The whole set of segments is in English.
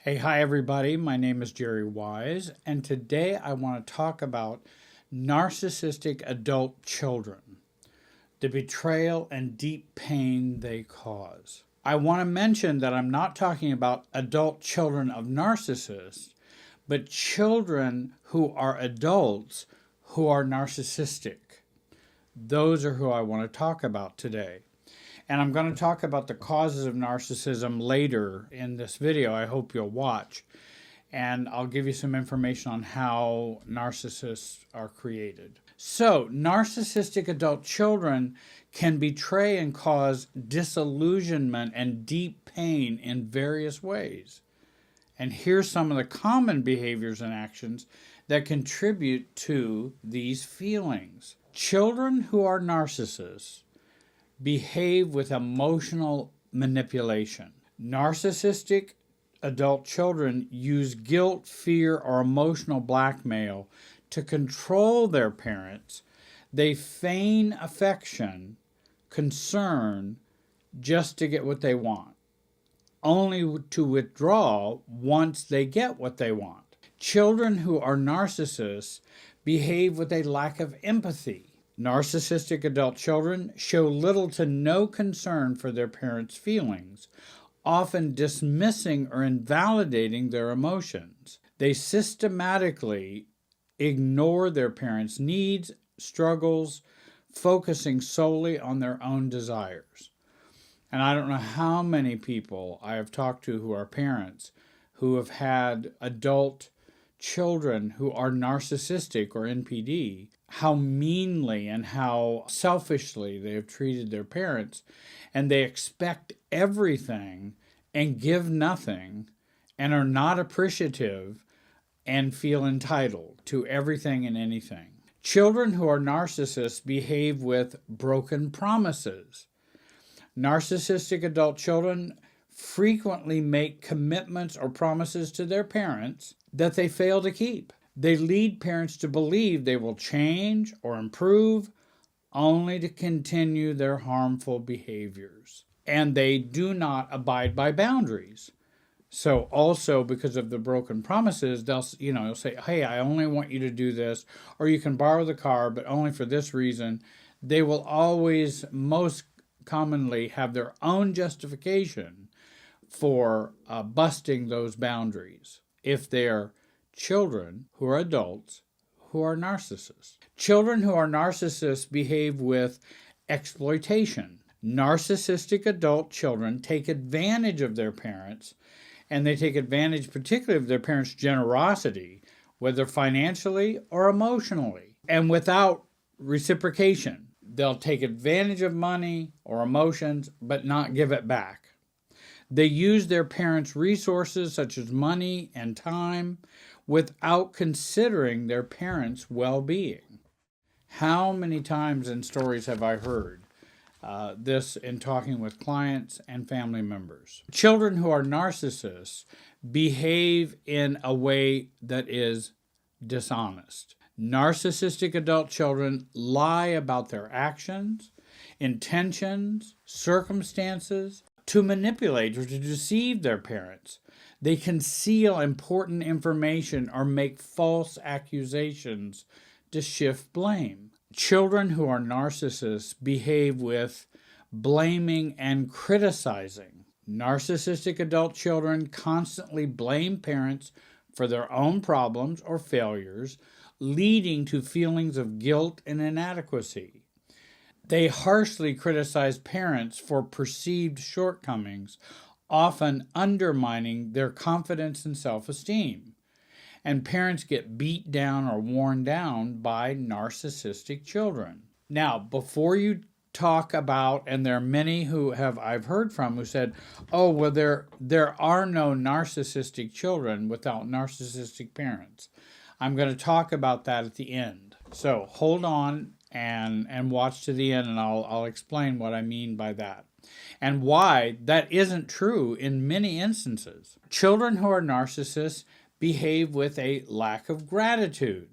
Hey, hi everybody. My name is Jerry Wise, and today I want to talk about narcissistic adult children, the betrayal and deep pain they cause. I want to mention that I'm not talking about adult children of narcissists, but children who are adults who are narcissistic. Those are who I want to talk about today. And I'm going to talk about the causes of narcissism later in this video. I hope you'll watch. And I'll give you some information on how narcissists are created. So, narcissistic adult children can betray and cause disillusionment and deep pain in various ways. And here's some of the common behaviors and actions that contribute to these feelings. Children who are narcissists behave with emotional manipulation. Narcissistic adult children use guilt, fear, or emotional blackmail to control their parents. They feign affection, concern, just to get what they want, only to withdraw once they get what they want. Children who are narcissists behave with a lack of empathy. Narcissistic adult children show little to no concern for their parents' feelings, often dismissing or invalidating their emotions. They systematically ignore their parents' needs, struggles, focusing solely on their own desires. And I don't know how many people I have talked to who are parents who have had adult children who are narcissistic or NPD, how meanly and how selfishly they have treated their parents, and they expect everything and give nothing and are not appreciative and feel entitled to everything and anything. Children who are narcissists behave with broken promises. Narcissistic adult children frequently make commitments or promises to their parents that they fail to keep. They lead parents to believe they will change or improve, only to continue their harmful behaviors. And they do not abide by boundaries. So also because of the broken promises, they'll say, hey, I only want you to do this, or you can borrow the car, but only for this reason. They will always, most commonly, have their own justification for busting those boundaries if they're children who are adults who are narcissists. Children who are narcissists behave with exploitation. Narcissistic adult children take advantage of their parents, and they take advantage particularly of their parents' generosity, whether financially or emotionally, and without reciprocation. They'll take advantage of money or emotions, but not give it back. They use their parents' resources, such as money and time, without considering their parents' well-being. How many times in stories have I heard this in talking with clients and family members? Children who are narcissists behave in a way that is dishonest. Narcissistic adult children lie about their actions, intentions, circumstances, to manipulate or to deceive their parents. They conceal important information or make false accusations to shift blame. Children who are narcissists behave with blaming and criticizing. Narcissistic adult children constantly blame parents for their own problems or failures, leading to feelings of guilt and inadequacy. They harshly criticize parents for perceived shortcomings, often undermining their confidence and self-esteem. And parents get beat down or worn down by narcissistic children. Now, before you talk about, and there are many who I've heard from who said, oh, well, there are no narcissistic children without narcissistic parents. I'm going to talk about that at the end. So hold on and watch to the end, and I'll explain what I mean by that and why that isn't true in many instances. Children who are narcissists behave with a lack of gratitude.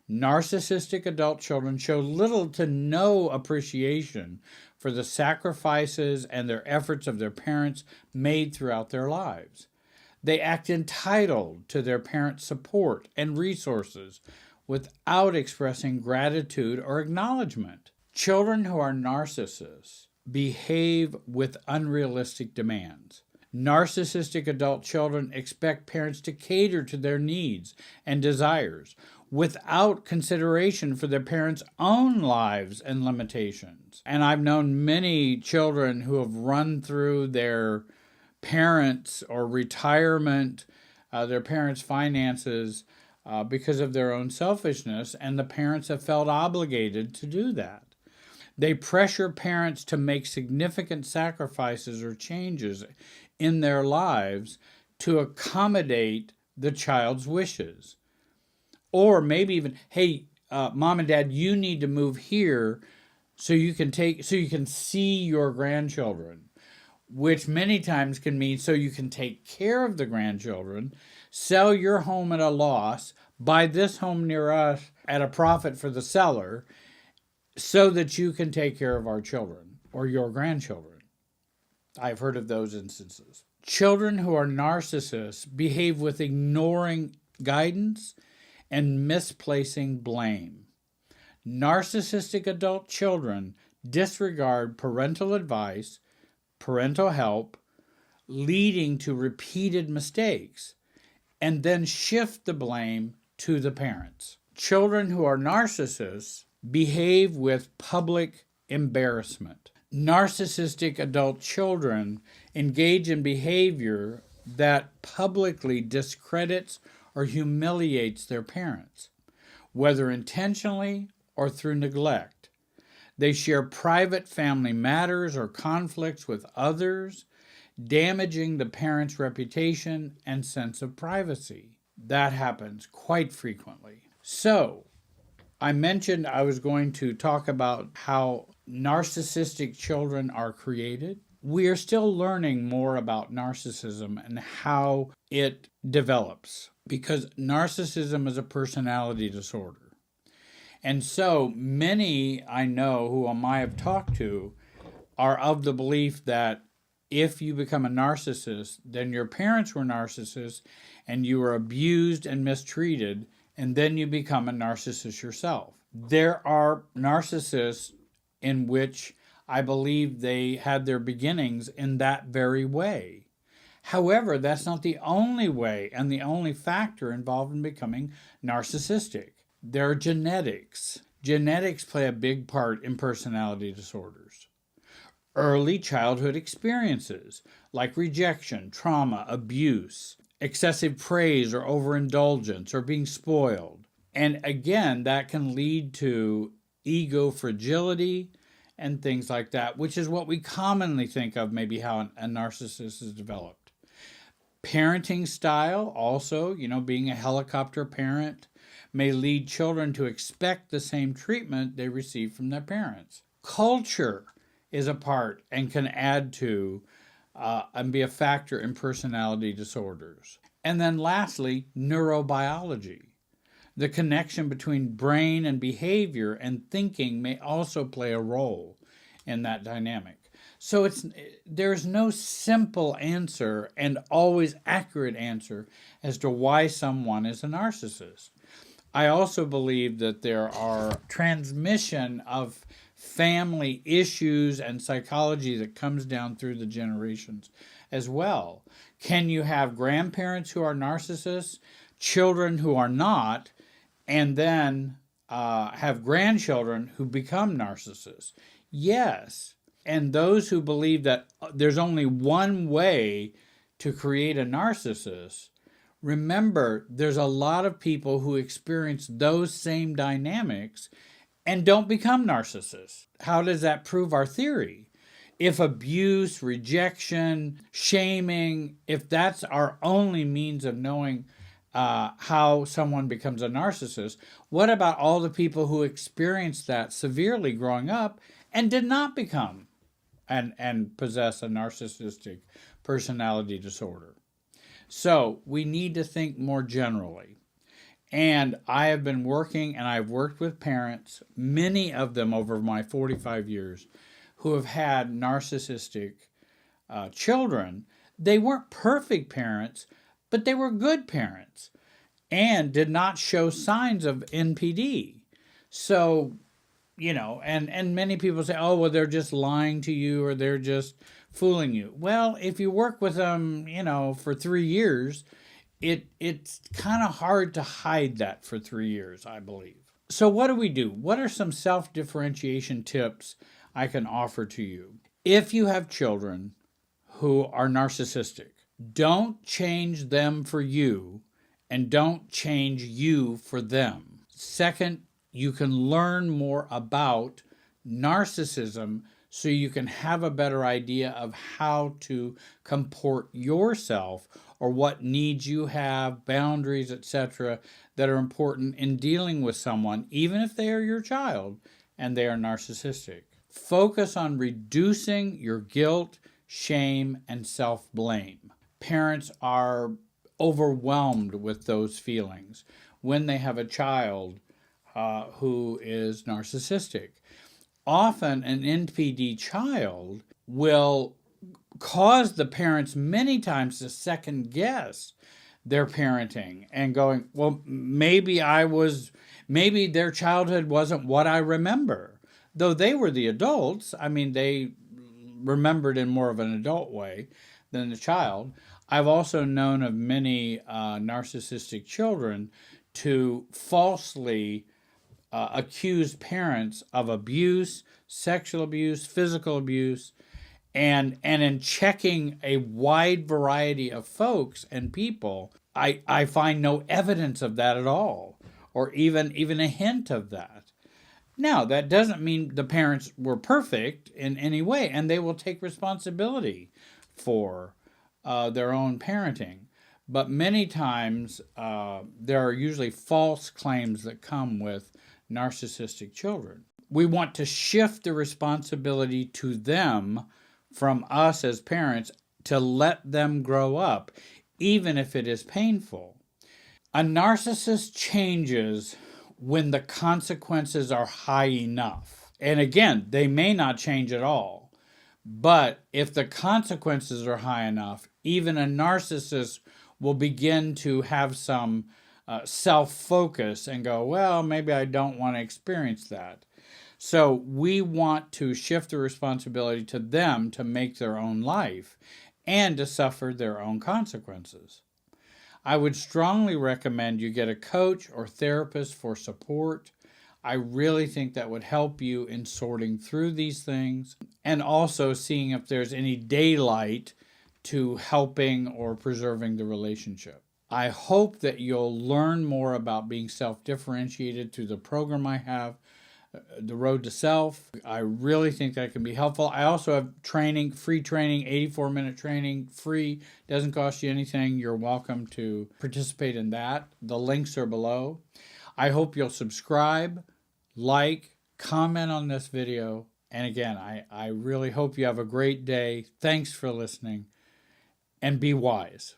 Narcissistic adult children show little to no appreciation for the sacrifices and their efforts of their parents made throughout their lives. They act entitled to their parents' support and resources without expressing gratitude or acknowledgement. Children who are narcissists behave with unrealistic demands. Narcissistic adult children expect parents to cater to their needs and desires without consideration for their parents' own lives and limitations. And I've known many children who have run through their parents or retirement, their parents' finances because of their own selfishness, and the parents have felt obligated to do that. They pressure parents to make significant sacrifices or changes in their lives to accommodate the child's wishes. Or maybe even, hey, mom and dad, you need to move here so you can see your grandchildren, which many times can mean so you can take care of the grandchildren, sell your home at a loss, buy this home near us at a profit for the seller, so that you can take care of our children or your grandchildren. I've heard of those instances. Children who are narcissists behave with ignoring guidance and misplacing blame. Narcissistic adult children disregard parental advice, parental help, leading to repeated mistakes, and then shift the blame to the parents. Children who are narcissists behave with public embarrassment. Narcissistic adult children engage in behavior that publicly discredits or humiliates their parents, whether intentionally or through neglect. They share private family matters or conflicts with others, damaging the parent's reputation and sense of privacy. That happens quite frequently. So, I mentioned I was going to talk about how narcissistic children are created. We are still learning more about narcissism and how it develops, because narcissism is a personality disorder. And so many I know whom I have talked to are of the belief that if you become a narcissist, then your parents were narcissists and you were abused and mistreated, and then you become a narcissist yourself. There are narcissists in which I believe they had their beginnings in that very way. However, that's not the only way and the only factor involved in becoming narcissistic. There are genetics. Genetics play a big part in personality disorders. Early childhood experiences like rejection, trauma, abuse, excessive praise or overindulgence, or being spoiled. And again, that can lead to ego fragility and things like that, which is what we commonly think of maybe how a narcissist is developed. Parenting style also, being a helicopter parent may lead children to expect the same treatment they receive from their parents. Culture is a part and can add to and be a factor in personality disorders. And then lastly, neurobiology. The connection between brain and behavior and thinking may also play a role in that dynamic. So there's no simple answer and always accurate answer as to why someone is a narcissist. I also believe that there are transmission of family issues and psychology that comes down through the generations as well. Can you have grandparents who are narcissists, children who are not, and then have grandchildren who become narcissists? Yes. And those who believe that there's only one way to create a narcissist, remember there's a lot of people who experience those same dynamics and don't become narcissists. How does that prove our theory? If abuse, rejection, shaming, if that's our only means of knowing how someone becomes a narcissist, what about all the people who experienced that severely growing up and did not become and possess a narcissistic personality disorder? So we need to think more generally. And I have been working, and I've worked with parents, many of them over my 45 years, who have had narcissistic children. They weren't perfect parents, but they were good parents and did not show signs of NPD. So, and many people say, oh, well, they're just lying to you or they're just fooling you. Well, if you work with them, for 3 years, it's kind of hard to hide that for 3 years, I believe. So what do we do? What are some self-differentiation tips I can offer to you? If you have children who are narcissistic, don't change them for you and don't change you for them. Second, you can learn more about narcissism so you can have a better idea of how to comport yourself or what needs you have, boundaries, etc., that are important in dealing with someone, even if they are your child and they are narcissistic. Focus on reducing your guilt, shame, and self-blame. Parents are overwhelmed with those feelings when they have a child who is narcissistic. Often an NPD child will cause the parents many times to second guess their parenting and going, well, maybe their childhood wasn't what I remember. Though they were the adults, they remembered in more of an adult way than the child. I've also known of many narcissistic children to falsely accuse parents of abuse, sexual abuse, physical abuse, and in checking a wide variety of folks and people, I find no evidence of that at all, or even a hint of that. Now, that doesn't mean the parents were perfect in any way, and they will take responsibility for their own parenting. But many times, there are usually false claims that come with narcissistic children. We want to shift the responsibility to them from us as parents to let them grow up, even if it is painful. A narcissist changes when the consequences are high enough. And again, they may not change at all. But if the consequences are high enough, even a narcissist will begin to have some self-focus and go, well, maybe I don't want to experience that. So we want to shift the responsibility to them to make their own life and to suffer their own consequences. I would strongly recommend you get a coach or therapist for support. I really think that would help you in sorting through these things and also seeing if there's any daylight to helping or preserving the relationship. I hope that you'll learn more about being self-differentiated through the program I have, The Road to Self. I really think that can be helpful. I also have training, free training, 84-minute training, free, doesn't cost you anything. You're welcome to participate in that. The links are below. I hope you'll subscribe, like, comment on this video. And again, I really hope you have a great day. Thanks for listening, and be wise.